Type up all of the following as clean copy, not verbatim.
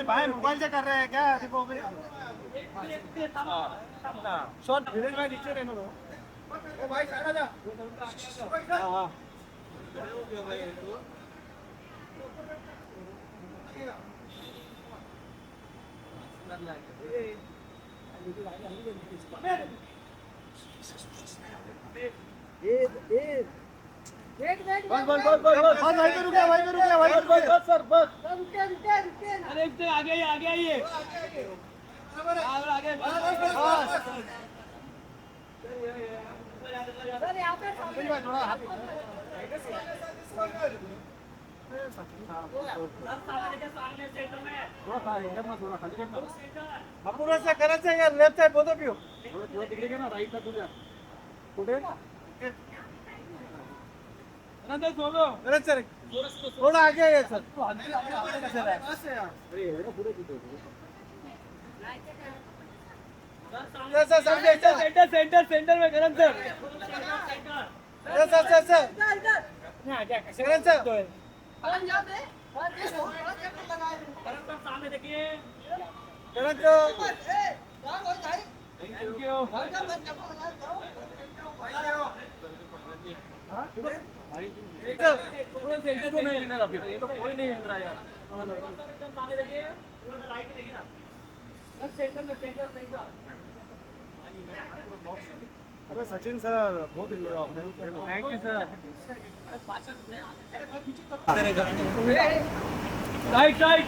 भाई मोबाइल से कर रहे हैं क्या? शॉट धीरे भाई नीचे रहने दो। ओ भाई सारा जा। हाँ बस बस बस बस बस भाई पे रुकिए भाई पे रुकिए भाई बस बस बस सर बस रुकिए रुकिए रुकिए अरे एक आगे आइए आगे सर यहां पे थोड़ा हाथ थोड़ा सा करायचं यार left side both of you थोड़ा तिकडे घे ना राईट ला तुझ्या कुठे नंतर सोलो अरे सर थोड़ा आगे है सर तू आगे कैसे रहा है अरे ये पूरे किधर सर सर सेंटर में करण सर सर करण सर करण यहां पे करण सामने देखिए करण थैंक यू सेंटर को नहीं लेना अभी ये तो कोई नहीं हिल रहा यार सामने देखिए राइट देखिए ना सेंटर अरे सचिन सर बहुत हिल रहा है thank you sir right right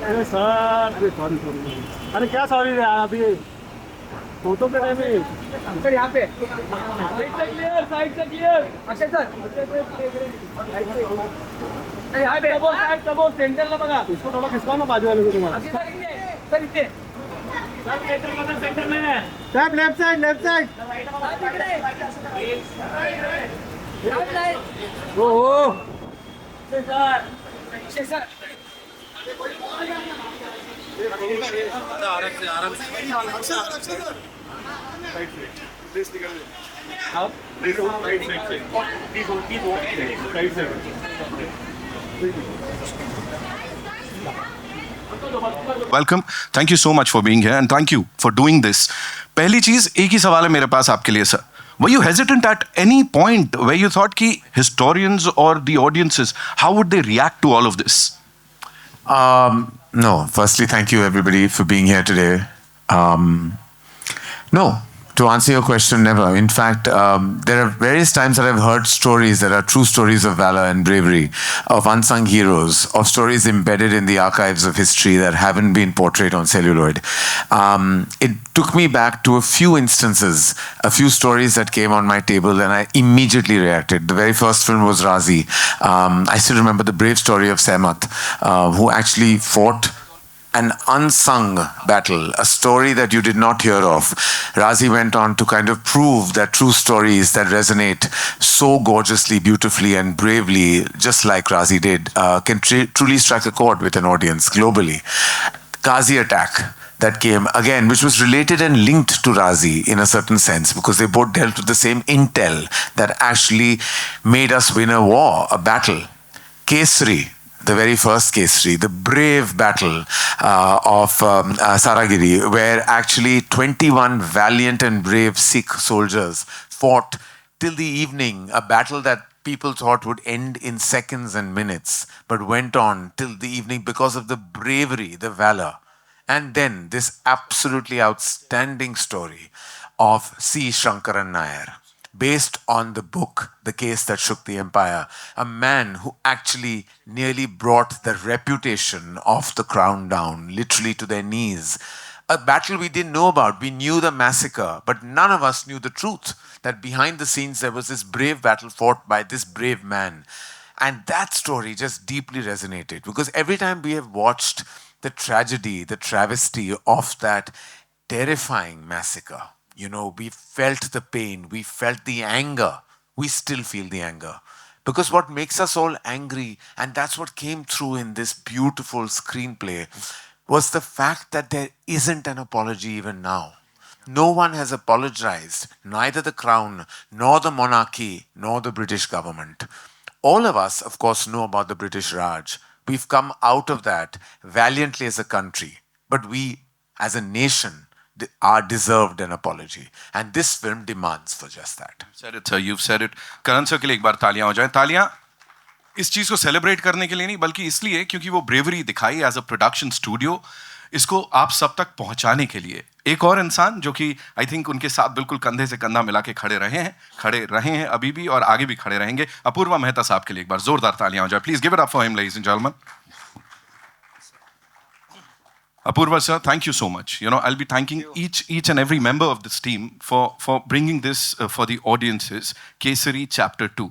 अरे सर सॉरी अरे क्या सॉरी अभी फोटो के टाइम में सर यहाँ पे साइड से क्लियर अक्षय सर यहाँ पे तबो सेंटरला बघा इसको थोड़ा खिसकाओ ना बाजू वाले को तुम्हाला सर इथे सेंटर में साहब लेफ्ट साइड ओ सर आराम से प्लीज निकल आओ please right side welcome thank you so much for being here and thank you for doing this पहली चीज एक ही सवाल है मेरे पास आपके लिए sir Were you hesitant at any point where you thought कि historians or the audiences, how would they react to all of this? No. Firstly, thank you everybody for being here today. No. To answer your question, never. In fact, there are various times that I've heard stories that are true stories of valor and bravery, of unsung heroes, of stories embedded in the archives of history that haven't been portrayed on celluloid. It took me back to a few instances, a few stories that came on my table, and I immediately reacted. The very first film was Razi. I still remember the brave story of Sehmat, who actually fought an unsung battle, a story that you did not hear of. Razi went on to kind of prove that true stories that resonate so gorgeously, beautifully, and bravely, just like Razi did, can truly strike a chord with an audience globally. Ghazi attack that came again, which was related and linked to Razi in a certain sense, because they both dealt with the same intel that actually made us win a war, a battle. Kesri, the very first Kesri, the brave battle of Saragiri, where actually 21 valiant and brave Sikh soldiers fought till the evening, a battle that people thought would end in seconds and minutes, but went on till the evening because of the bravery, the valor. And then this absolutely outstanding story of C. Shankaran Nair, based on the book, The Case That Shook the Empire, a man who actually nearly brought the reputation of the crown down, literally to their knees. A battle we didn't know about. We knew the massacre, but none of us knew the truth, that behind the scenes there was this brave battle fought by this brave man. And that story just deeply resonated, because every time we have watched the tragedy, the travesty of that terrifying massacre, you know, we felt the pain, we felt the anger, we still feel the anger. Because what makes us all angry, and that's what came through in this beautiful screenplay, was the fact that there isn't an apology even now. No one has apologized, neither the crown, nor the monarchy, nor the British government. All of us, of course, know about the British Raj. We've come out of that valiantly as a country. But we, as a nation, are deserved an apology. And this film demands for just that. Said it, sir. You've said it. Karan sir के लिए एक बार तालियां हो जाएं. तालियां इस चीज को सेलिब्रेट करने के लिए नहीं, बल्कि इसलिए क्योंकि वो ब्रेवरी दिखाई एज अ प्रोडक्शन स्टूडियो, इसको आप सब तक पहुंचाने के लिए एक और इंसान जो कि आई थिंक उनके साथ बिल्कुल कंधे से कंधा मिला के खड़े रहे हैं अभी भी और आगे भी खड़े रहेंगे. अपूर्वा मेहता साहब के लिए एक बार जोरदार तालियां हो जाए. Please give it up for him, ladies and gentleman. Apurva sir, thank you so much. You know, I'll be thanking each and every member of this team for bringing this for the audiences. Kesari Chapter 2.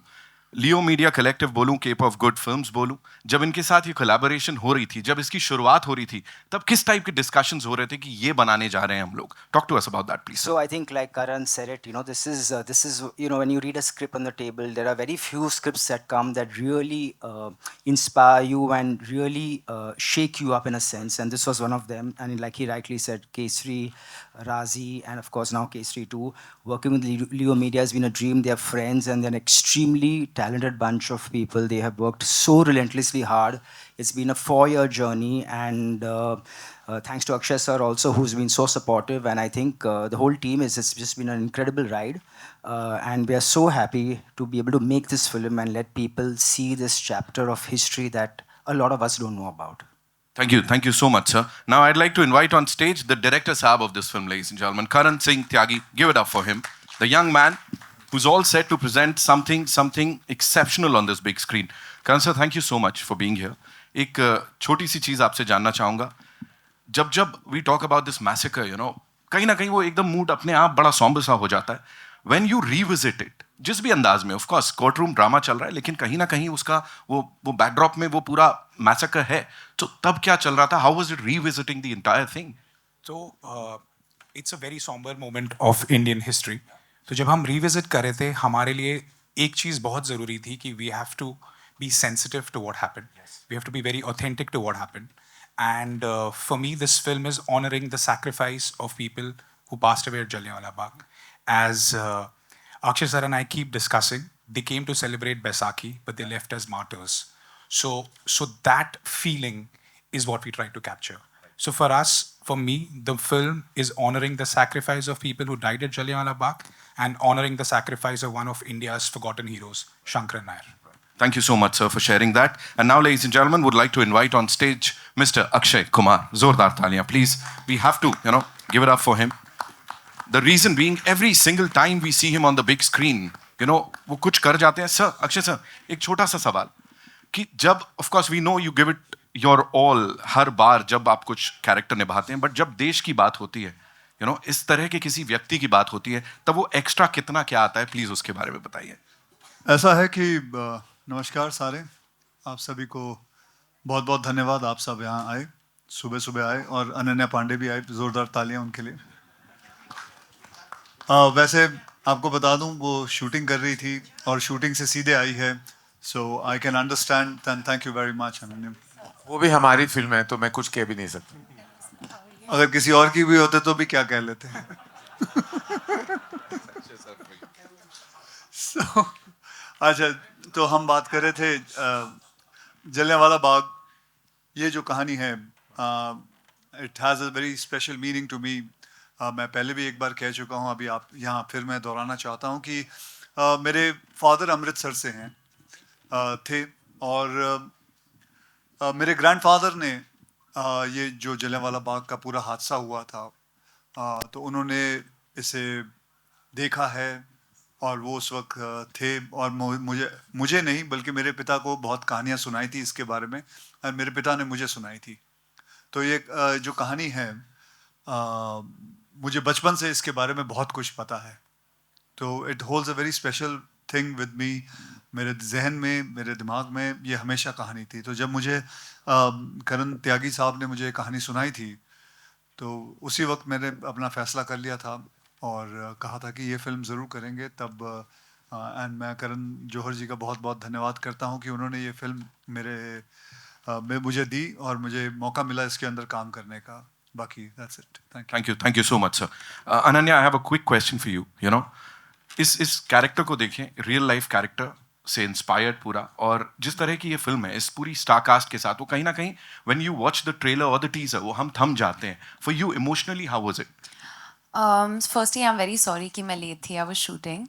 Leo media collective बोलूं, cap of good films बोलूं, जब इनके साथ ये collaboration हो रही थी, जब इसकी शुरुआत हो रही थी, तब किस टाइप के डिस्कशंस हो रहे थे कि ये बनाने जा रहे हैं हम लोग? Talk to us about that please. So I think like Karan said it, you know, this is you know, when you read a script on the table, there are very few scripts that come that really inspire you and really shake you up in a sense, and this was one of them. And like he rightly said, Kesari, Razi, and of course now Kesari 2, working with Leo Media has been a dream. They are friends and they're an extremely talented bunch of people. They have worked so relentlessly hard. It's been a 4-year journey, and thanks to Akshay sir also, who's been so supportive. And I think the whole team it's just been an incredible ride, and we are so happy to be able to make this film and let people see this chapter of history that a lot of us don't know about. Thank you so much, sir. Now I'd like to invite on stage the director Saab of this film, ladies and gentlemen, Karan Singh Tyagi. Give it up for him. The young man who's all set to present something exceptional on this big screen. Karan sir, thank you so much for being here. एक छोटी सी चीज आपसे जानना चाहूंगा. जब we talk about this massacre, you know, कहीं ना कहीं वो एकदम मूड अपने आप बड़ा सॉम्बर सा हो जाता है. When you revisit it, जिस भी अंदाज में, of course court room drama चल रहा है, लेकिन कहीं ना कहीं उसका वो बैकड्रॉप में वो पूरा मैसेकर है, तो तब क्या चल रहा था? How was it revisiting the entire thing? तो it's a very sombre moment of Indian history. तो जब हम रिविजिट कर रहे थे, हमारे लिए एक चीज़ बहुत ज़रूरी थी कि we have to be sensitive to what happened, we have to be very authentic to what happened. And for me this film is honouring the sacrifice of people who passed away at Jallianwala Bagh. As Akshay sir and I keep discussing, they came to celebrate Baisakhi, but they left as martyrs. So that feeling is what we try to capture. So for us, for me, the film is honoring the sacrifice of people who died at Jallianwala Bagh and honoring the sacrifice of one of India's forgotten heroes, Shankaran Nair. Thank you so much, sir, for sharing that. And now, ladies and gentlemen, would like to invite on stage Mr. Akshay Kumar. Zordar taliyan, please. We have to, give it up for him. The reason being, every single time we see him on the big screen, वो कुछ कर जाते हैं. Sir, Akshay sir, एक छोटा सा सवाल कि जब, of course we know you give it your all हर बार जब आप कुछ कैरेक्टर निभाते हैं, बट जब देश की बात होती है, इस तरह के किसी व्यक्ति की बात होती है, तब वो एक्स्ट्रा कितना क्या आता है? प्लीज उसके बारे में बताइए. ऐसा है कि नमस्कार सारे, आप सभी को बहुत बहुत धन्यवाद. आप सब यहाँ आए, सुबह सुबह आए, और अनन्या पांडे भी आई. जोरदार तालियां उनके लिए. वैसे आपको बता दूं, वो शूटिंग कर रही थी और शूटिंग से सीधे आई है. So I can understand and thank you very much Ananya. वो भी हमारी फिल्म है, तो मैं कुछ कह भी नहीं सकता. अगर किसी और की भी होते तो भी क्या कह लेते हैं. अच्छा, तो हम बात कर रहे थे जलियांवाला बाग. ये जो कहानी है, it has a very special meaning to me. मैं पहले भी एक बार कह चुका हूँ, अभी आप यहाँ फिर मैं दोहराना चाहता हूँ कि मेरे फादर अमृतसर से थे, और मेरे ग्रैंडफादर ने ये जो जलियांवाला बाग का पूरा हादसा हुआ था, तो उन्होंने इसे देखा है, और वो उस वक्त थे, और मुझे नहीं बल्कि मेरे पिता को बहुत कहानियाँ सुनाई थी इसके बारे में, और मेरे पिता ने मुझे सुनाई थी. तो ये जो कहानी है, मुझे बचपन से इसके बारे में बहुत कुछ पता है. तो it holds a very special thing with me. मेरे जहन में, मेरे दिमाग में ये हमेशा कहानी थी. तो जब मुझे करण त्यागी साहब ने मुझे कहानी सुनाई थी, तो उसी वक्त मैंने अपना फ़ैसला कर लिया था और कहा था कि ये फ़िल्म ज़रूर करेंगे. तब एंड मैं करण जौहर जी का बहुत बहुत धन्यवाद करता हूँ कि उन्होंने ये फिल्म में मुझे दी और मुझे मौका मिला इसके अंदर काम करने का. बाकी that's it. Thank you. Thank you so much, sir. Ananya, I have a quick question for you. You know, इस कैरेक्टर को देखें, रियल लाइफ कैरेक्टर से इंस्पायर्ड पूरा, और जिस तरह की ये फिल्म है इस पूरी स्टार कास्ट के साथ, वो कहीं ना कहीं when you watch the trailer और द टीजर वो हम थम जाते हैं. For you emotionally how was it? Firstly, I'm very sorry कि मैं late थी. I was shooting.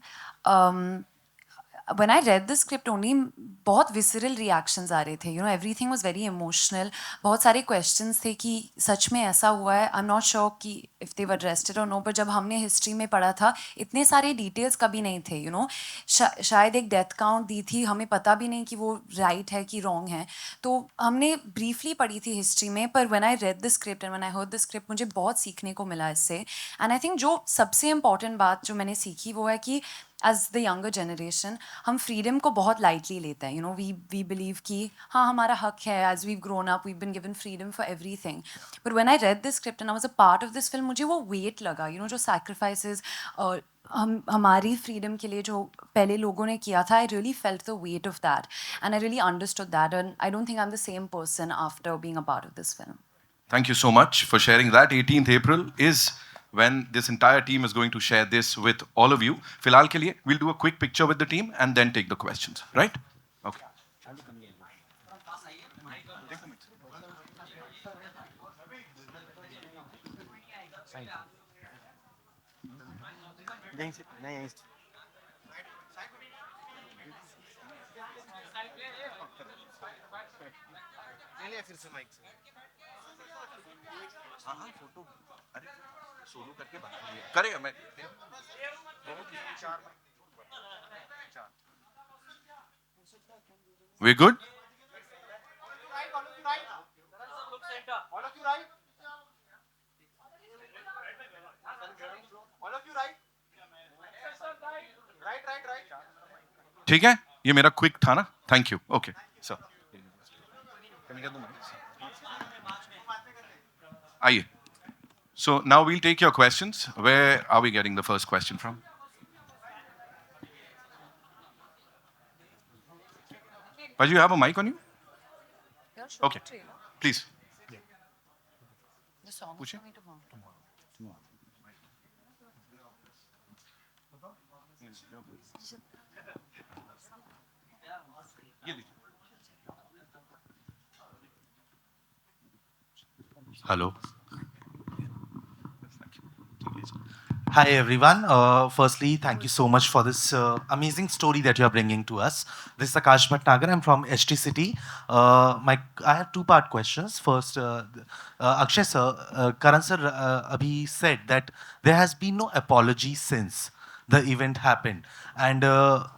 Um, when I read the script only, बहुत visceral reactions आ रहे थे. You know, everything was very emotional. बहुत सारे questions थे कि सच में ऐसा हुआ है. I'm not sure कि if they've addressed it or no. पर जब हमने history में पढ़ा था, इतने सारे details कभी नहीं थे. You know, शायद एक death count दी थी. हमें पता भी नहीं कि वो right है कि wrong है. तो हमने briefly पढ़ी थी history में. पर when I read the script and when I heard the script, मुझे बहुत सीखने को मिला इससे. And I think जो सबसे important बात जो मैंने सीखी वो है कि as the younger generation, हम freedom को बहुत lightly लेते हैं. You know, we believe कि हाँ हमारा हक है. As we've grown up, we've been given freedom for everything. But when I read this script and I was a part of this film, मुझे वो weight लगा. You know, जो sacrifices हमारी freedom के लिए जो पहले लोगों ने किया था, I really felt the weight of that, and I really understood that. And I don't think I'm the same person after being a part of this film. Thank you so much for sharing that. 18th April is when this entire team is going to share this with all of you. फिलहाल के लिए we'll do a quick picture with the team and then take the questions, right? Okay. करेगा मैं. We good? ठीक है, ये मेरा quick था ना. Thank you. ओके सर, आइए. So now we'll take your questions. Where are we getting the first question from? But you have a mic on you? Okay, please. The song पूछिए. for me tomorrow. Hello. Hi everyone. Firstly, thank you so much for this amazing story that you are bringing to us. This is Akash Bhatnagar. I'm from HT City. I have two-part questions. First, Akshay sir, Karan sir abhi said that there has been no apology since the event happened. And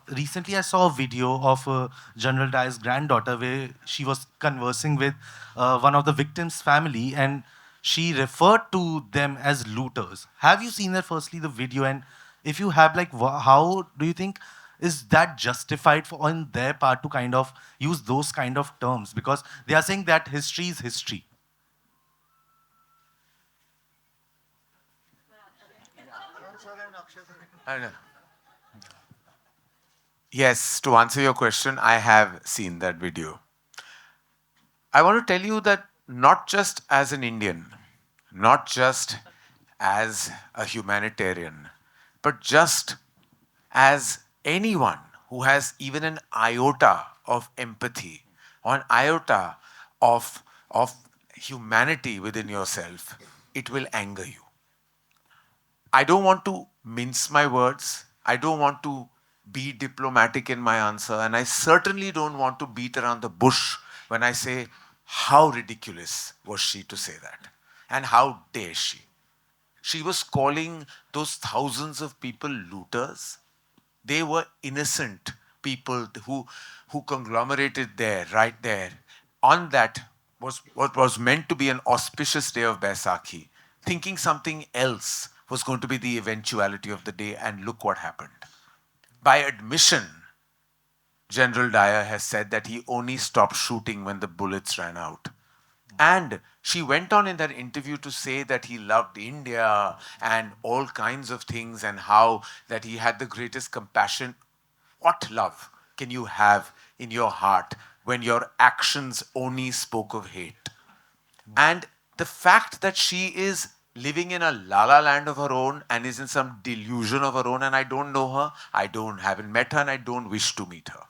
recently I saw a video of General Dyer's granddaughter where she was conversing with one of the victims' family, and she referred to them as looters. Have you seen that, firstly, the video? And if you have, like, how do you think is that justified for on their part to kind of use those kind of terms? Because they are saying that history is history. Yes, to answer your question, I have seen that video. I want to tell you that not just as an Indian, not just as a humanitarian, but just as anyone who has even an iota of empathy or an iota of humanity within yourself, it will anger you. I don't want to mince my words. I don't want to be diplomatic in my answer. And I certainly don't want to beat around the bush when I say, how ridiculous was she to say that? And how dare she? She was calling those thousands of people looters. They were innocent people who conglomerated there, right there, on that was what was meant to be an auspicious day of Baisakhi, thinking something else was going to be the eventuality of the day, and look what happened. By admission, General Dyer has said that he only stopped shooting when the bullets ran out. And she went on in that interview to say that he loved India and all kinds of things, and how that he had the greatest compassion. What love can you have in your heart when your actions only spoke of hate? And the fact that she is living in a la la land of her own and is in some delusion of her own, and I don't know her, haven't met her, and I don't wish to meet her.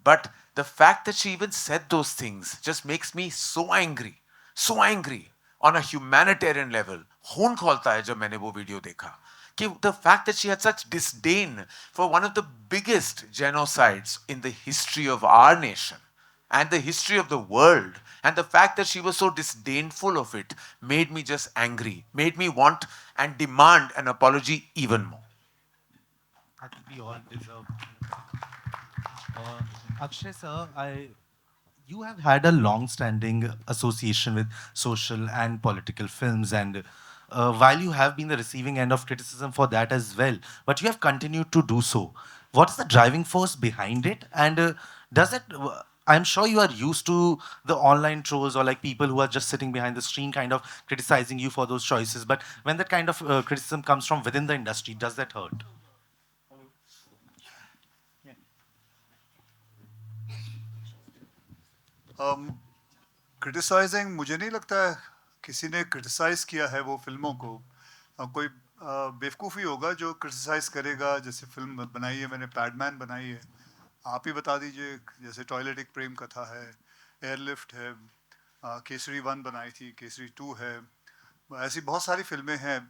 But the fact that she even said those things just makes me so angry on a humanitarian level. खून खौलता है जब मैंने वो video देखा कि the fact that she had such disdain for one of the biggest genocides in the history of our nation and the history of the world, and the fact that she was so disdainful of it made me just angry, made me want and demand an apology even more. I think we all deserve. Akshay sir, you have had a long-standing association with social and political films, and while you have been the receiving end of criticism for that as well, but you have continued to do so. What is the driving force behind it? And does it? I'm sure you are used to the online trolls or like people who are just sitting behind the screen kind of criticizing you for those choices. But when that kind of criticism comes from within the industry, does that hurt? Criticising मुझे नहीं लगता है किसी ने criticise किया है वो फिल्मों को। कोई बेवकूफ़ी होगा जो क्रिटिसाइज करेगा। जैसे फिल्म बनाई है मैंने, पैडमैन बनाई है, आप ही बता दीजिए। जैसे टॉयलेट एक प्रेम कथा है, एयरलिफ्ट है, केसरी 1 बनाई थी, केसरी 2 है, ऐसी बहुत सारी फिल्में हैं।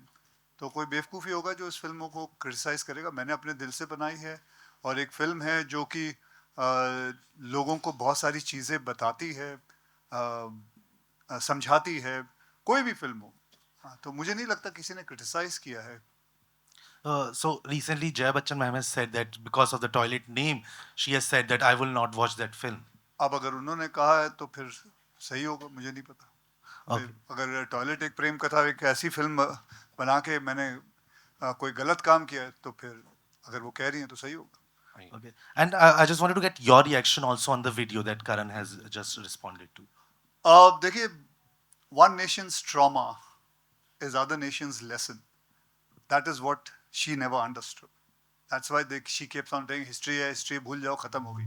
तो कोई बेवकूफ़ी होगा जो इस फिल्मों को क्रिटिसाइज करेगा। मैंने अपने दिल से बनाई है और एक फिल्म है जो कि लोगों को बहुत सारी चीज़ें बताती है, समझाती है। कोई भी फिल्म हो, तो मुझे नहीं लगता किसी ने क्रिटिसाइज किया है। So recently, Jaya Bachchan ma'am has said that because of the toilet name, she has said that I will not watch that film. अब अगर उन्होंने कहा है तो फिर सही होगा, मुझे नहीं पता। Okay. अगर टॉयलेट एक प्रेम कथा एक ऐसी फिल्म बना के मैंने कोई गलत काम किया है तो फिर अगर वो कह रही हैं तो सही होगा। Okay. And I just wanted to get your reaction also on the video that Karan has just responded to. देखिए, one nation's trauma is other nation's lesson. That is what she never understood. That's why she keeps on saying history है, history भूल जाओ, खत्म हो गई।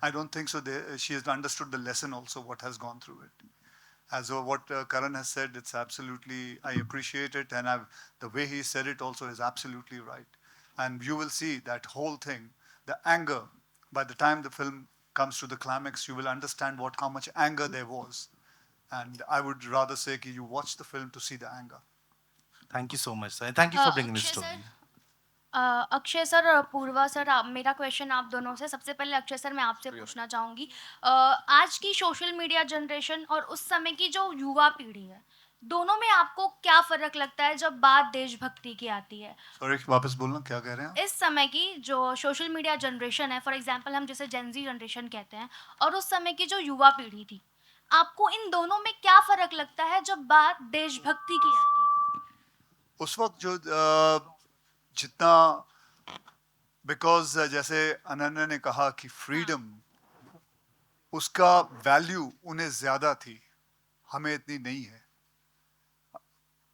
I don't think so. She has understood the lesson also, what has gone through it. As what Karan has said, it's absolutely, I appreciate it, and the way he said it also is absolutely right. And you will see that whole thing, the anger, by the time the film comes to the climax, you will understand how much anger there was. And I would rather say that you watch the film to see the anger. Thank you so much, sir. And thank you for bringing this story. Akshay sir और पूर्वा sir, मेरा question आप दोनों से। सबसे पहले Akshay sir मैं आपसे पूछना चाहूँगी, आज की सोशल मीडिया जनरेशन और उस समय की जो युवा पीढ़ी है, दोनों में आपको क्या फ़र्क लगता है जब बात देशभक्ति की आती है? सॉरी, वापस बोलना, क्या कह रहे हैं? इस समय की जो सोशल मीडिया जनरेशन है, फॉर एग्जांपल हम जैसे जेन ज़ी जनरेशन कहते हैं, और उस समय की जो युवा पीढ़ी थी, आपको इन दोनों में क्या फ़र्क लगता है जब बात देशभक्ति की आती है? उस वक्त जो जितना, बिकॉज जैसे अनन्या ने कहा कि फ्रीडम, उसका वैल्यू उन्हें ज़्यादा थी, हमें इतनी नहीं है।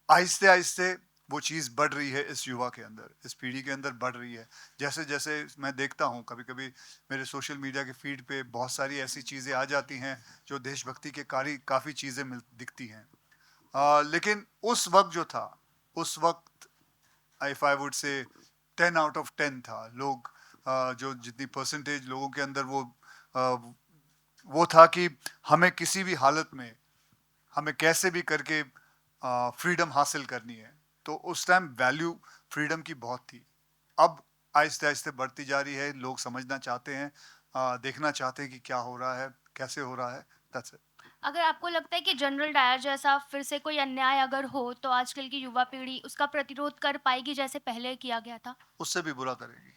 आहिस्ते आहिस्ते वो चीज़ बढ़ रही है इस युवा के अंदर, इस पीढ़ी के अंदर बढ़ रही है। जैसे जैसे मैं देखता हूँ, कभी कभी मेरे सोशल मीडिया के फीड पे बहुत सारी ऐसी चीज़ें आ जाती हैं जो देशभक्ति के काफ़ी चीज़ें दिखती हैं। लेकिन उस वक्त जो था, उस वक्त if I would say 10 out of 10 था। लोग जो जितनी परसेंटेज लोगों के अंदर वो था कि हमें किसी भी हालत में, हमें कैसे भी करके फ्रीडम हासिल करनी है। तो उस टाइम वैल्यू फ्रीडम की बहुत थी। अब आहिस्ते आहिस्ते बढ़ती जा रही है। लोग समझना चाहते हैं, देखना चाहते हैं कि क्या हो रहा है, कैसे हो रहा है। That's it. अगर आपको लगता है कि जनरल डायर जैसा फिर से कोई अन्याय अगर हो, तो आजकल की युवा पीढ़ी उसका प्रतिरोध कर पाएगी जैसे पहले किया गया था? उससे भी बुरा करेगी।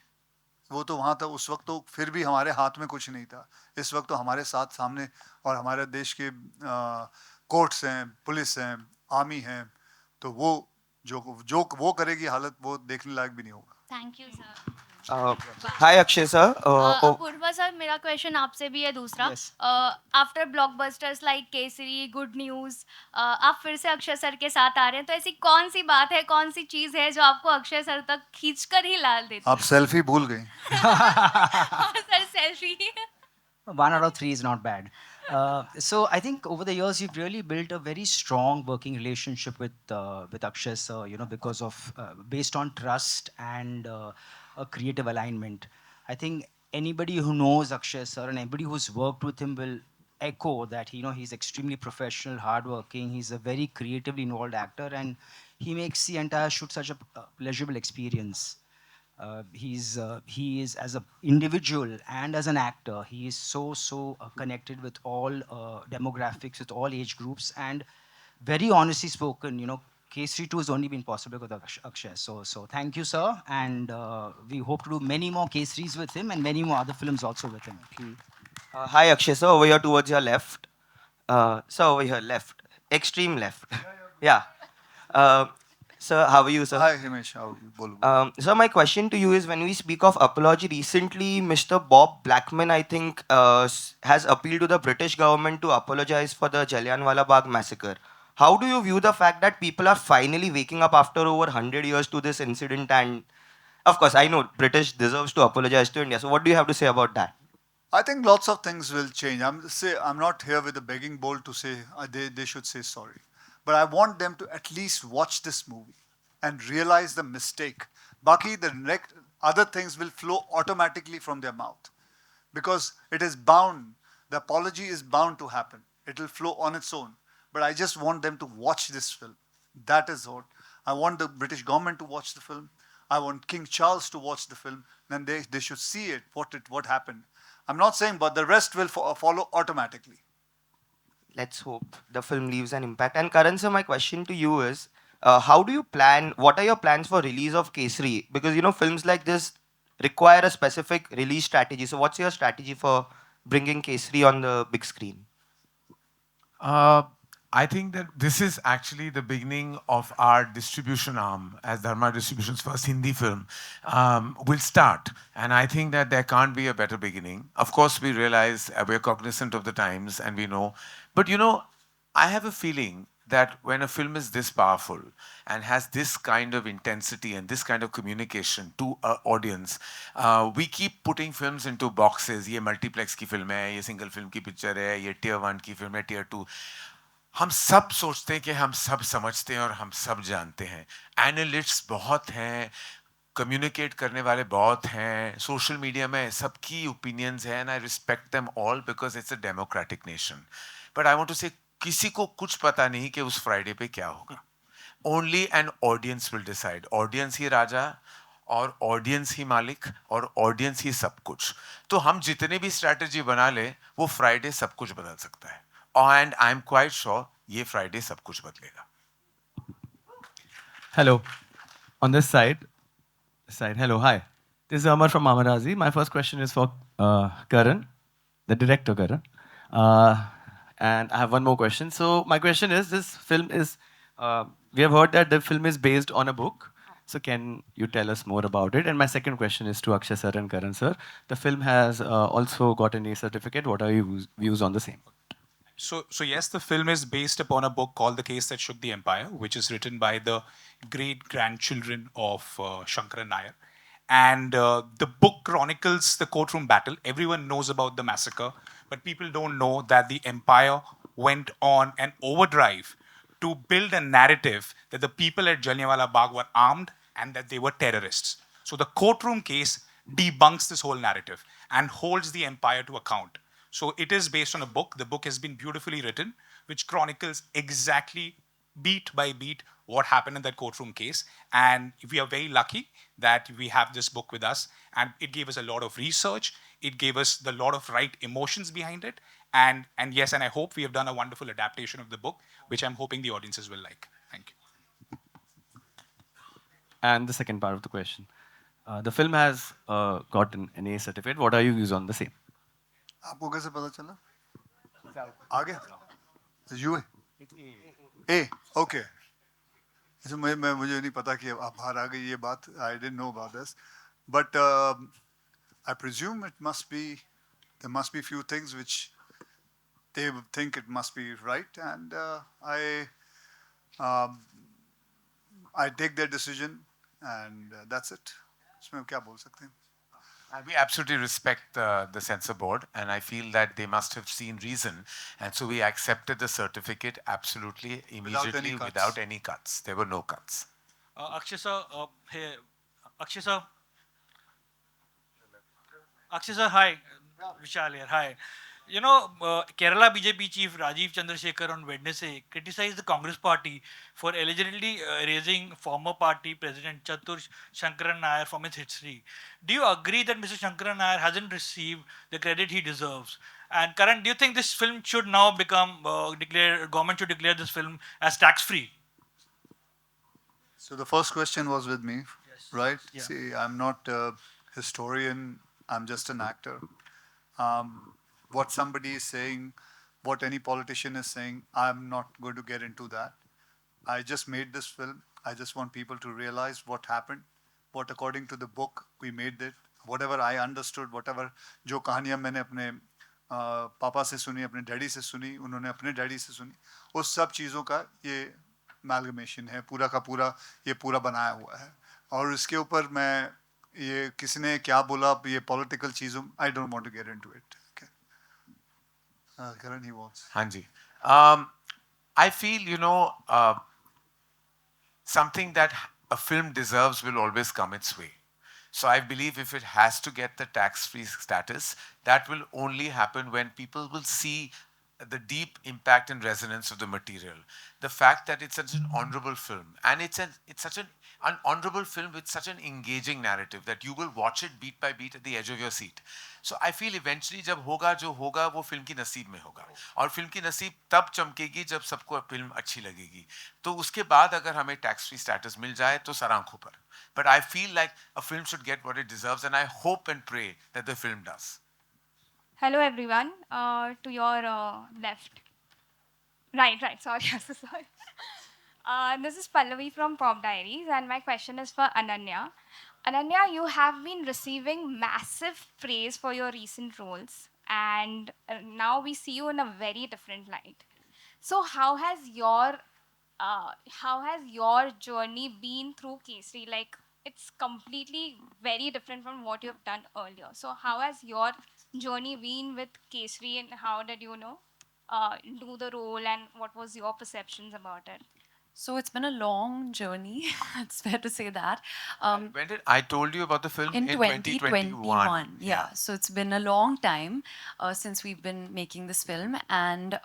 वो तो वहाँ था, उस वक्त तो फिर भी हमारे हाथ में कुछ नहीं था। इस वक्त तो हमारे साथ सामने, और हमारे देश के कोर्ट्स हैं, पुलिस हैं, आर्मी हैं, तो वो जो वो करेगी हालत, वो देखने लायक भी नहीं होगा। Thank you sir. Hi Akshay sir. Apoorva sir, मेरा क्वेश्चन आपसे भी है दूसरा. Yes. After blockbusters like Kesari, good news, आप फिर से अक्षय सर के साथ आ रहे हैं, तो ऐसी कौन सी बात है, कौन सी चीज़ है जो आपको अक्षय सर तक खींचकर ही ला देती आप सेल्फी भूल गए. है? Sir selfie. 1 out of 3 is not bad. So I think over the years you've really built a very strong working relationship with Akshay sir. You know, because of based on trust and a creative alignment. I think anybody who knows Akshay sir and anybody who's worked with him will echo that. You know, he's extremely professional, hardworking. He's a very creatively involved actor, and he makes the entire shoot such a pleasurable experience. He is as an individual and as an actor, he is so connected with all demographics, with all age groups, and very honestly spoken. You know, Kesari 2 has only been possible with Akshay. So thank you, sir, and we hope to do many more Kesaris with him and many more other films also with him. Hi Akshay sir, over here towards your left. Sir, over here, left. Extreme left. Yeah. Sir, how are you, sir? Hi Himesh, how are you? बोलो. Sir, my question to you is, when we speak of apology, recently Mr. Bob Blackman, I think, has appealed to the British government to apologize for the Jallianwala Bagh massacre. How do you view the fact that people are finally waking up after over 100 years to this incident? And of course, I know British deserves to apologize to India. So what do you have to say about that? I think lots of things will change. I'm not here with a begging bowl to say they should say sorry. But I want them to at least watch this movie and realize the mistake. Baki, the next other things will flow automatically from their mouth. Because it is bound, the apology is bound to happen. It will flow on its own. But I just want them to watch this film. That is what. I want the British government to watch the film. I want King Charles to watch the film. Then they should see it, what happened. I'm not saying, but the rest will follow automatically. Let's hope the film leaves an impact. And Karan sir, my question to you is, how do you plan, what are your plans for release of Kesari? Because, you know, films like this require a specific release strategy. So what's your strategy for bringing Kesari on the big screen? I think that this is actually the beginning of our distribution arm, as Dharma Distribution's first Hindi film will start. And I think that there can't be a better beginning. Of course, we realize we're cognizant of the times and we know. But you know, I have a feeling that when a film is this powerful and has this kind of intensity and this kind of communication to an audience, we keep putting films into boxes. ये multiplex की film है, ये single film की picture है, ये tier 1 की film है, tier 2. हम सब सोचते हैं कि हम सब समझते हैं और हम सब जानते हैं. एनालिस्ट्स बहुत हैं, कम्युनिकेट करने वाले बहुत हैं, सोशल मीडिया में सबकी ओपिनियंस हैं, and I respect them all because it's a democratic nation. But I want to say किसी को कुछ पता नहीं कि उस फ्राइडे पे क्या होगा. Only an audience will decide. Audience ही राजा और ऑडियंस ही मालिक और ऑडियंस ही सब कुछ. तो हम जितने भी स्ट्रैटेजी बना ले, वो फ्राइडे सब कुछ बदल सकता है. And I'm quite sure ये Friday सब कुछ बदलेगा. Hello, on this side. Hello, hi. This is Amar from Amarazi. My first question is for Karan, the director Karan. And I have one more question. So my question is, this film is, we have heard that the film is based on a book. So can you tell us more about it? And my second question is to Akshay sir and Karan sir. The film has also got an A certificate. What are your views on the same? So yes, the film is based upon a book called The Case That Shook the Empire, which is written by the great-grandchildren of Shankaran Nair. And the book chronicles the courtroom battle. Everyone knows about the massacre, but people don't know that the empire went on an overdrive to build a narrative that the people at Jallianwala Bagh were armed and that they were terrorists. So the courtroom case debunks this whole narrative and holds the empire to account. So it is based on a book. The book has been beautifully written, which chronicles exactly beat by beat what happened in that courtroom case. And we are very lucky that we have this book with us. And it gave us a lot of research. It gave us the lot of right emotions behind it. And yes, and I hope we have done a wonderful adaptation of the book, which I'm hoping the audiences will like. Thank you. And the second part of the question. The film has gotten an A certificate. What are your views on the same? आपको कैसे पता चला? आ गया? U A okay. मुझे नहीं पता कि आप बाहर आ गई ये बात. I didn't know about this. But I presume there must be few things which they would think it must be right, and um, I take their decision, and that's it. इसमें हम क्या बोल सकते हैं? We absolutely respect the censor board, and I feel that they must have seen reason, and so we accepted the certificate absolutely immediately without any cuts. There were no cuts. Akshay sir, Akshay sir, Akshay sir, hi, Vishal here, hi. You know, Kerala BJP chief Rajiv Chandrasekhar on Wednesday criticized the Congress party for allegedly raising former party president Chatur Shankaran Nair from its history. Do you agree that Mr. Shankaran Nair hasn't received the credit he deserves? And Karan, do you think this film should now become government should declare this film as tax-free? So the first question was with me, Yes. right? Yeah. See, I'm not a historian. I'm just an actor. What somebody is saying, what any politician is saying, I'm not going to get into that. I just made this film. I just want people to realize what happened, what according to the book we made it, whatever I understood, whatever जो कहानियाँ मैंने अपने पापा से सुनी, अपने daddy से सुनी, उन्होंने अपने डैडी से सुनी, उस सब चीज़ों का ये amalgamation है, पूरा का पूरा ये पूरा बनाया हुआ है. और इसके ऊपर मैं ये किसी ने क्या बोला ये political चीज़ों, I don't want to get into it. Okay. Karan, he wants. Hanji. I feel, something that a film deserves will always come its way. So I believe if it has to get the tax-free status, that will only happen when people will see the deep impact and resonance of the material. The fact that it's such an honorable film, and it's such an honorable film with such an engaging narrative that you will watch it beat by beat at the edge of your seat. So I feel eventually जब होगा जो होगा वो film की नसीब में होगा, और फिल्म की नसीब तब चमकेगी जब सबको फिल्म अच्छी लगेगी. तो उसके बाद अगर हमें tax free status मिल जाए तो सर आंखों पर. But I feel like a film should get what it deserves, and I hope and pray that the film does. Hello everyone, to your left. Right, sorry, so sorry. This is Pallavi from Pop Diaries, and my question is for Ananya. Ananya, you have been receiving massive praise for your recent roles, and now we see you in a very different light. So how has your journey been through Kesari? Like, it's completely very different from what you've done earlier. So how has your journey been with Kesari, and how did you do the role, and what was your perceptions about it? So it's been a long journey. It's fair to say that. When did I told you about the film? In 2021. Yeah. Yeah. So it's been a long time since we've been making this film. And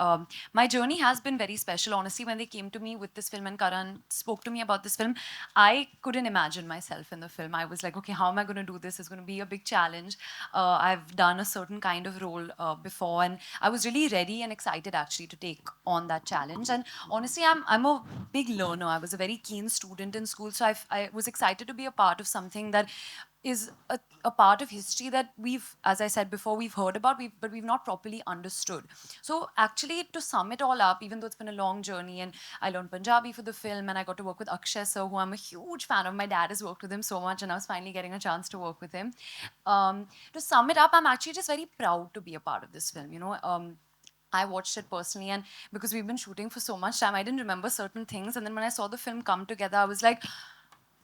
my journey has been very special. Honestly, when they came to me with this film and Karan spoke to me about this film, I couldn't imagine myself in the film. I was like, okay, how am I going to do this? It's going to be a big challenge. I've done a certain kind of role before, and I was really ready and excited actually to take on that challenge. And honestly, I'm a big learner. I was a very keen student in school, so I was excited to be a part of something that is a part of history that we've, as I said before, we've heard about, but we've not properly understood. So actually, to sum it all up, even though it's been a long journey, and I learned Punjabi for the film, and I got to work with Akshay sir, who I'm a huge fan of. My dad has worked with him so much, and I was finally getting a chance to work with him. To sum it up, I'm actually just very proud to be a part of this film. I watched it personally, and because we've been shooting for so much time, I didn't remember certain things. And then when I saw the film come together, I was like,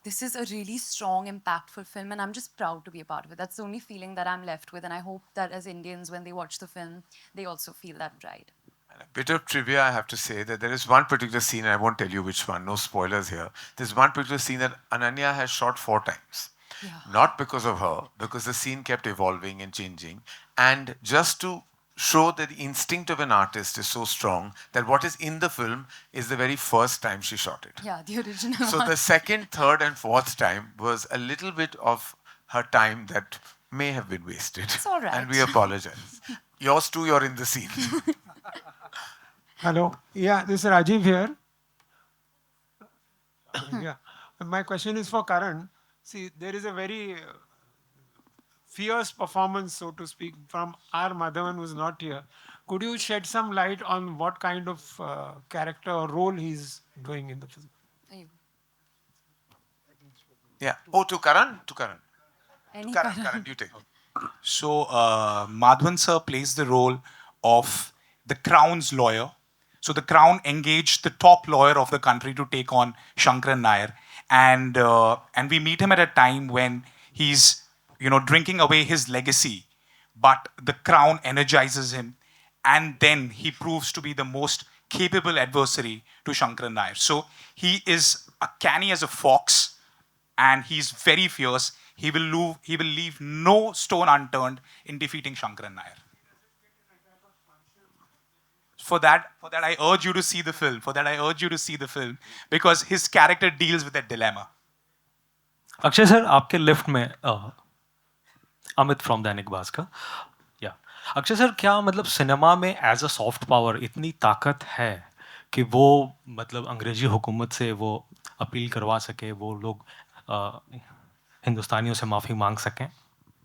this is a really strong, impactful film, and I'm just proud to be a part of it. That's the only feeling that I'm left with, and I hope that as Indians, when they watch the film, they also feel that pride. And a bit of trivia, I have to say that there is one particular scene, and I won't tell you which one, no spoilers here. There's one particular scene that Ananya has shot 4 times. Yeah. Not because of her, because the scene kept evolving and changing. And just to show that the instinct of an artist is so strong that what is in the film is the very first time she shot it. Yeah, the original So one. the second, third, and fourth time was a little bit of her time that may have been wasted. It's all right. And we apologize. Yours too, you're in the scene. Hello. Yeah, this is Rajiv here. Yeah. My question is for Karan. See, there is a very fierce performance, so to speak, from R. Madhavan, who is not here. Could you shed some light on what kind of character or role he's doing in the film? Yeah. Oh, to Karan? To Karan. Any Karan, you take. So Madhavan sir plays the role of the Crown's lawyer. So the Crown engaged the top lawyer of the country to take on Shankaran Nair, and we meet him at a time when he's drinking away his legacy, but the Crown energizes him, and then he proves to be the most capable adversary to Shankaran Nair. So he is canny as a fox, and he's very fierce. He will leave no stone unturned in defeating Shankaran Nair. For that, I urge you to see the film. Because his character deals with that dilemma. Akshay sir, आपके left में Amit from Dainik Bhaskar. या Akshay sir, क्या मतलब cinema में as a soft power इतनी ताकत है कि वो मतलब अंग्रेजी हुकूमत से वो अपील करवा सके, वो लोग हिंदुस्तानियों से माफ़ी मांग सकें?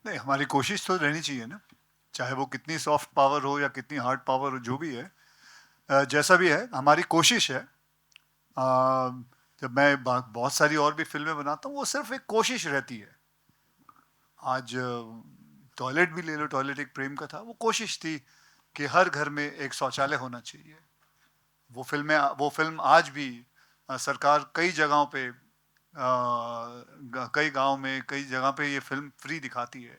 नहीं, हमारी कोशिश तो रहनी चाहिए ना, चाहे वो कितनी सॉफ्ट पावर हो या कितनी हार्ड पावर हो, जो भी है, जैसा भी है, हमारी कोशिश है. जब मैं बहुत सारी और भी फिल्में बनाता हूँ, वो सिर्फ एक कोशिश रहती है. आज टॉयलेट भी ले लो, टॉयलेट एक प्रेम का था, वो कोशिश थी कि हर घर में एक शौचालय होना चाहिए. वो फिल्म आज भी सरकार कई जगहों पे, कई गांव में, कई जगह पे ये फिल्म फ्री दिखाती है.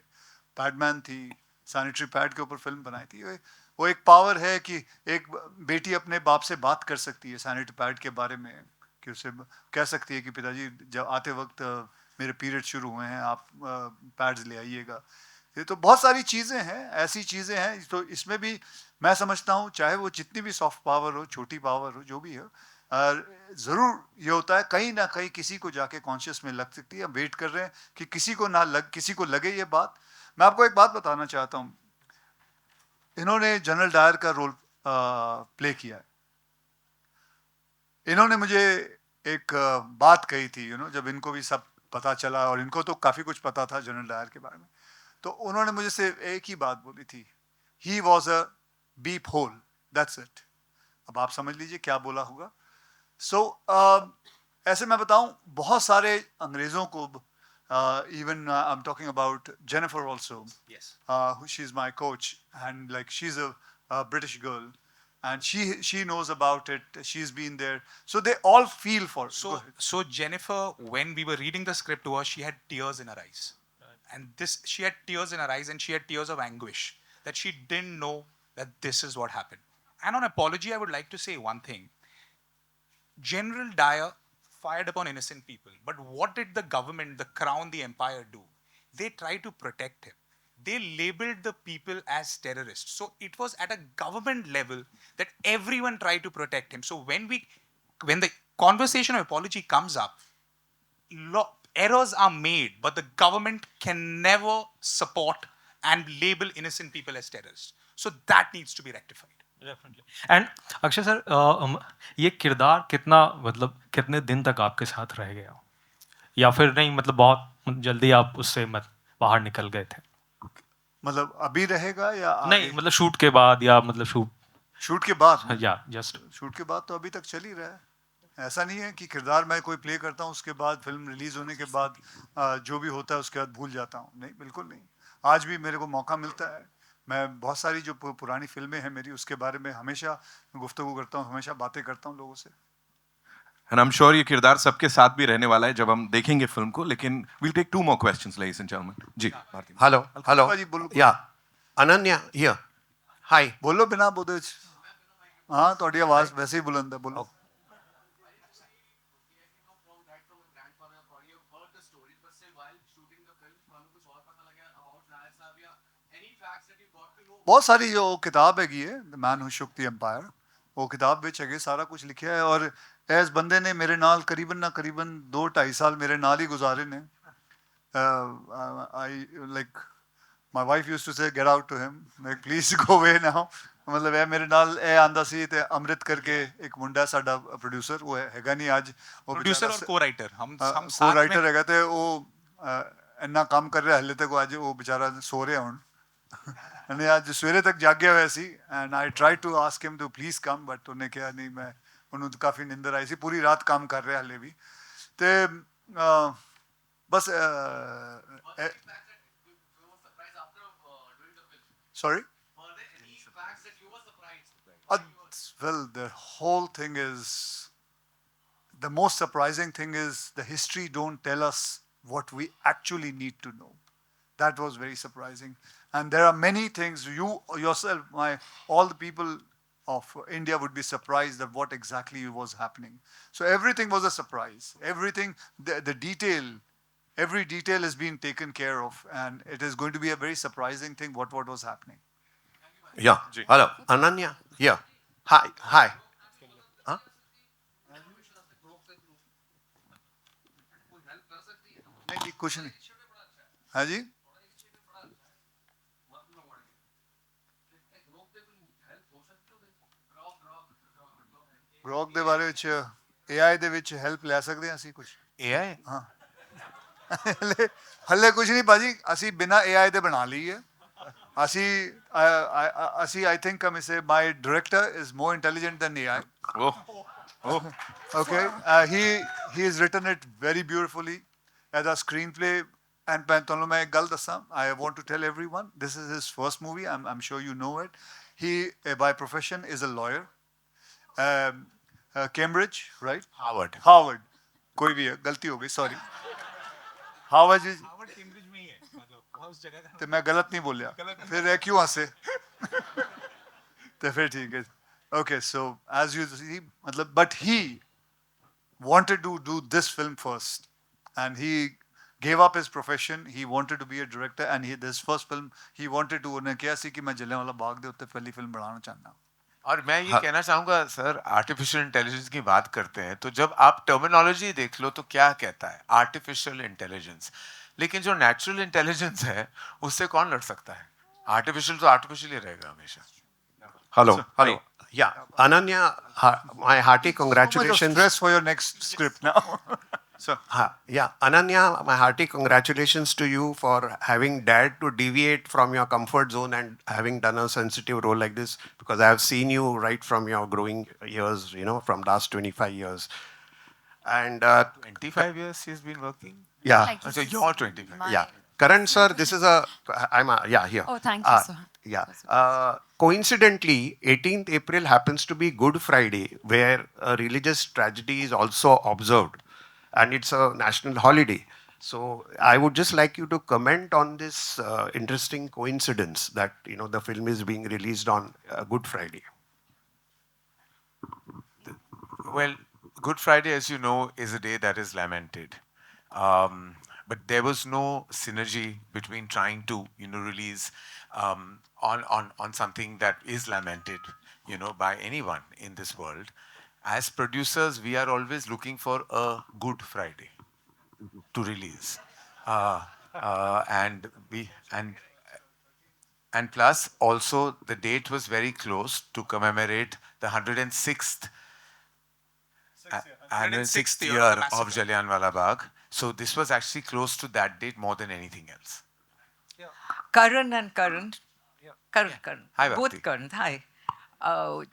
पैडमैन थी, सैनिटरी पैड के ऊपर फिल्म बनाई थी. वो एक पावर है कि एक बेटी अपने बाप से बात कर सकती है सैनिटरी पैड के बारे में, कि उसे कह सकती है कि पिताजी जब आते वक्त मेरे पीरियड शुरू हुए हैं, आप पैड्स ले आइएगा. ये तो बहुत सारी चीज़ें हैं, ऐसी चीज़ें हैं. तो इसमें भी मैं समझता हूँ, चाहे वो जितनी भी सॉफ्ट पावर हो, छोटी पावर हो, जो भी हो, ज़रूर ये होता है कहीं ना कहीं किसी को जाके कॉन्शियस में लग सकती है. हम वेट कर रहे हैं कि किसी को लगे ये बात. मैं आपको एक बात बताना चाहता हूँ. इन्होंने जनरल डायर का रोल प्ले किया है. इन्होंने मुझे एक बात कही थी, जब इनको भी सब पता चला, और इनको तो काफ़ी कुछ पता था जनरल डायर के बारे में, तो उन्होंने मुझे सिर्फ एक ही बात बोली थी, he was a beep hole, that's it. अब आप समझ लीजिए क्या बोला होगा. ऐसे मैं बताऊं, बहुत सारे अंग्रेज़ों को, even I'm talking about Jennifer also. Yes. She's my coach, and like she's a British girl, and she knows about it. She's been there, so they all feel for it. So Jennifer, when we were reading the script to her, she had tears in her eyes, and she had tears in her eyes, and she had tears of anguish that she didn't know that this is what happened. And on apology, I would like to say one thing. General Dyer fired upon innocent people. But what did the government, the crown, the empire do? They tried to protect him. They labeled the people as terrorists. So it was at a government level that everyone tried to protect him. So when the conversation of apology comes up, errors are made, but the government can never support and label innocent people as terrorists. So that needs to be rectified. Definitely. And Akshay sir, ये किरदार कितने दिन तक आपके साथ रह गया, या फिर नहीं, मतलब बहुत जल्दी आप उससे बाहर निकल गए थे? मतलब अभी रहेगा या नहीं, मतलब शूट के बाद, या मतलब शूट के बाद, या जस्ट शूट के बाद तो अभी तक चल ही रहा है. ऐसा नहीं है कि किरदार मैं कोई प्ले करता हूँ, उसके बाद फिल्म रिलीज होने के बाद जो भी होता है उसके बाद भूल जाता हूँ. नहीं, बिल्कुल नहीं. आज भी मेरे को मौका मिलता है. मैं बहुत सारी जो पुरानी फिल्में हैं मेरी, उसके बारे में हमेशा गुफ्तगू करता हूँ, हमेशा बातें करता हूँ लोगों से. And I'm sure ये किरदार सबके साथ भी रहने वाला है जब हम देखेंगे फिल्म को. लेकिन we'll take 2 more questions, ladies and gentlemen. Ji. Hello. Yeah. Ananya here. Hi. बोलो बिना बोले. हाँ, थोड़ी आवाज वैसे ही बुलंद है, बोलो. बहुत सारी जो किताब हैगी है, the man who shook the empire, वो किताब विच है सारा कुछ लिखा है. और इस बंदे ने मेरे नाल करीबन 2-2.5 साल मेरे नाल ही गुजारे ने. I like my wife used to say get out to him, like please go away now. मतलब है मेरे नाल आंदा सी ते अमृत करके एक मुंडा साडा प्रोड्यूसर, वो हैगा नहीं आज, वो प्रोड्यूसर और को-राइटर, हम को-राइटर हैगा, ते वो इन्ना काम कर रहा हले तक. आज वो बेचारा सो रहा हुण, અને आज सवेरे तक जागਿਆ ਹੋਇਆ ਸੀ. And I try to ask him to please come, but ਉਹਨੇ ਕਿਹਾ ਨਹੀਂ, मैं ਉਹਨੂੰ काफ़ी निंदर आई सी. पूरी रात काम कर रहा हले भी. ਤੇ बस Sorry? Well, the whole thing is, the most surprising thing is the history don't tell us what we actually need to know. That was very surprising. And there are many things, you yourself, all the people of India would be surprised at what exactly was happening. So everything was a surprise. Everything, the detail, every detail is being taken care of, and it is going to be a very surprising thing what was happening. Yeah. Hello. Ananya, here. Hi. Hi. Huh? नहीं कुछ नहीं हाँ जी Grok ਦੇ ਬਾਰੇ ਵਿੱਚ AI ਦੇ ਵਿੱਚ help ਲੈ ਸਕਦੇ ਹਾਂ ਅਸੀਂ ਕੁਝ AI ਹਾਂ ਹੱਲੇ ਕੁਝ ਨਹੀਂ ਬਾਜੀ ਅਸੀਂ ਬਿਨਾ AI ਦੇ ਬਣਾ ਲਈ ਹੈ ਅਸੀਂ I think my director is more intelligent than AI. Oh. Okay. He has written it very beautifully as a screenplay. And I want to tell everyone, this is his first movie. I'm sure you know it. He, by profession, is a lawyer. Cambridge, right? Harvard. कोई भी है, गलती हो गई, sorry. Harvard Cambridge में ही है, मतलब उस जगह का. तो मैं गलत नहीं बोल रहा. फिर है क्यों हंसे? तो फिर ठीक है. Okay, so as you see, मतलब, but he wanted to do this film first, and he gave up his profession. He wanted to be a director, and this first film he wanted to. उन्हें क्या सी कि मैं जलियांवाला बाग दे उत्ते पहली film बनाना चाहता हूँ. और मैं ये कहना चाहूँगा सर, आर्टिफिशियल इंटेलिजेंस की बात करते हैं तो जब आप टर्मिनोलॉजी देख लो तो क्या कहता है आर्टिफिशियल इंटेलिजेंस, लेकिन जो नेचुरल इंटेलिजेंस है उससे कौन लड़ सकता है? आर्टिफिशियल तो आर्टिफिशियल ही रहेगा हमेशा. Hello. Yeah. Ananya, my hearty congratulations. So much of stress for your next script now. So, yeah, Ananya, my hearty congratulations to you for having dared to deviate from your comfort zone and having done a sensitive role like this, because I have seen you right from your growing years, from last 25 years. And 25 years he's been working? Yeah. So you're 25. Yeah. Karan sir, this is here. Oh, thank you, sir. Yeah. Coincidentally, 18th April happens to be Good Friday, where a religious tragedy is also observed. And it's a national holiday. So I would just like you to comment on this interesting coincidence that, the film is being released on Good Friday. Well, Good Friday, as you know, is a day that is lamented. But there was no synergy between trying to, release on something that is lamented, by anyone in this world. As producers, we are always looking for a Good Friday to release, and plus also the date was very close to commemorate the 106th year of Jallianwala Bagh. So this was actually close to that date more than anything else. Karan and Karan. Karan. Hi, Both Bhakti. Karan. Hi.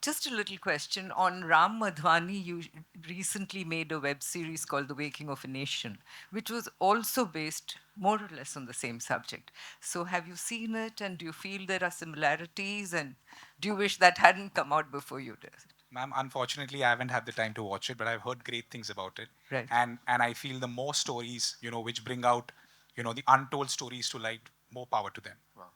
Just a little question on Ram Madhwani. You recently made a web series called The Waking of a Nation, which was also based more or less on the same subject. So have you seen it, and do you feel there are similarities, and do you wish that hadn't come out before you did? Ma'am, unfortunately, I haven't had the time to watch it, but I've heard great things about it. Right. And I feel the more stories, which bring out, the untold stories to light, more power to them. Wow.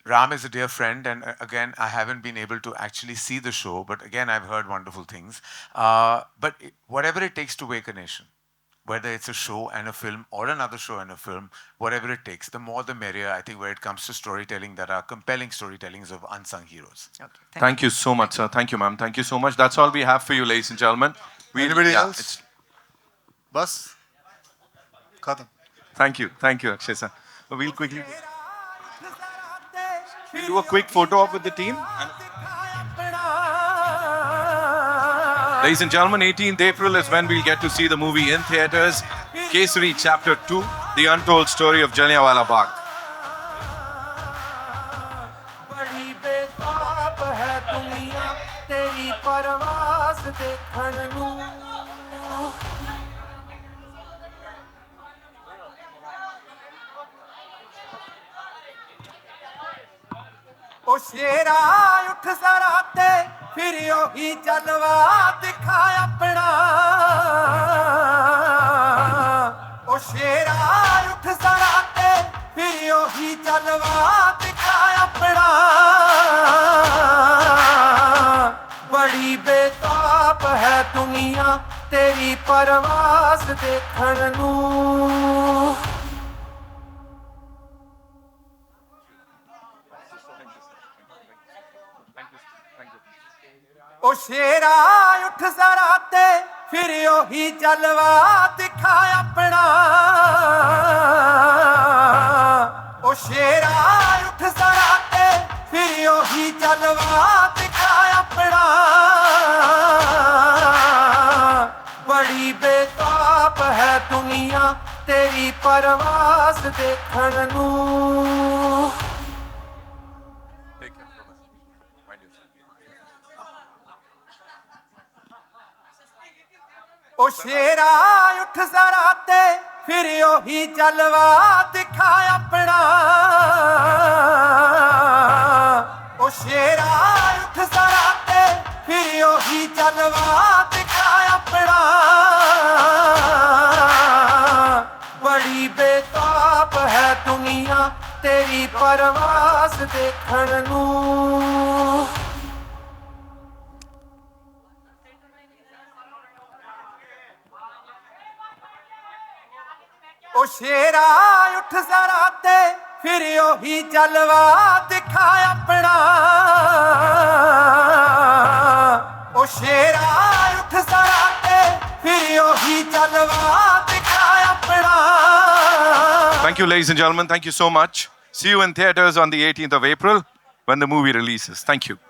Ram is a dear friend, and again, I haven't been able to actually see the show, but again, I've heard wonderful things. But whatever it takes to wake a nation, whether it's a show and a film or another show and a film, whatever it takes, the more the merrier, I think, where it comes to storytelling that are compelling storytellings of unsung heroes. Okay, Thank you so much, sir. Thank you, ma'am. Thank you so much. That's all we have for you, ladies and gentlemen. Anybody else? Bus? Khatam. Thank you, Akshay sir. We'll quickly do a quick photo op with the team. Ladies and gentlemen, 18th April is when we'll get to see the movie in theaters. Kesari Chapter 2, The Untold Story of Jallianwala Bagh. ओ शेरा उठ जरा ते फिर ओही जलवा दिखा अपना ओ शेरा उठ जरा ते फिर ओही जलवा दिखा अपना बड़ी बेताब है दुनिया तेरी परवास देखण नूं ओ शेरा उठ जरा ते फिर ओही जलवा दिखा अपना ओ शेरा उठ जरा ते फिर ओही जलवा दिखा अपना बड़ी बेताब है दुनिया तेरी परवास देखण नूं ओ शेरा उठ जरा ते फिर ओही जलवा दिखा अपना ओ शेरा उठ जरा ते फिर ओही जलवा दिखा अपना बड़ी बेताब है दुनिया तेरी परवास देखण नूं ओ शेरा उठ जरा ते फिर ओही जलवा दिखा अपना ओ शेरा उठ जरा ते फिर ओही जलवा दिखा अपना Thank you, ladies and gentlemen. Thank you so much. See you in theaters on the 18th of April when the movie releases. Thank you.